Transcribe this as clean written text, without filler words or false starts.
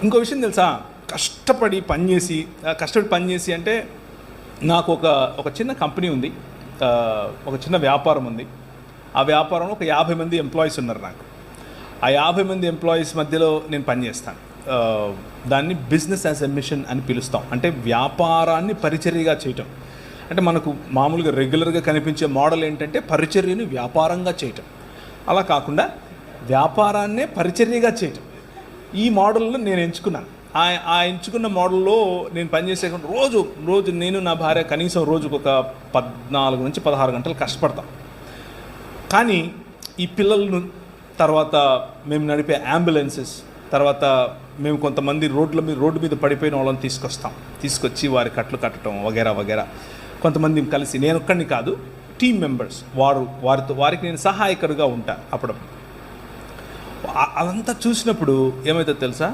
ఇంకో విషయం తెలుసా, కష్టపడి పనిచేసి అంటే నాకు ఒక చిన్న కంపెనీ ఉంది, ఒక చిన్న వ్యాపారం ఉంది. ఆ వ్యాపారంలో ఒక 50 మంది ఎంప్లాయీస్ ఉన్నారు నాకు. ఆ 50 మంది ఎంప్లాయీస్ మధ్యలో నేను పనిచేస్తాను. దాన్ని బిజినెస్ యాజ్ ఎ మిషన్ అని పిలుస్తాం. అంటే వ్యాపారాన్ని పరిచర్యగా చేయటం. అంటే మనకు మామూలుగా రెగ్యులర్గా కనిపించే మోడల్ ఏంటంటే పరిచర్యను వ్యాపారంగా చేయటం. అలా కాకుండా వ్యాపారాన్నే పరిచర్యగా చేయటం. ఈ మోడల్లో నేను ఎంచుకున్నాను. ఆ ఎంచుకున్న మోడల్లో నేను పనిచేసే రోజు నేను నా భార్య కనీసం రోజుకు ఒక 14 నుంచి 16 గంటలు కష్టపడతాం. కానీ ఈ పిల్లలను, తర్వాత మేము నడిపే అంబులెన్సెస్, తర్వాత మేము కొంతమంది రోడ్డు మీద పడిపోయిన వాళ్ళని తీసుకొచ్చి వారి కట్లు కట్టడం వగేరా. కొంతమంది కలిసి, నేను ఒక్కడిని కాదు, టీమ్ మెంబర్స్, వారికి నేను సహాయకుడిగా ఉంటాను. అదంతా చూసినప్పుడు ఏమవుతుందో తెలుసా,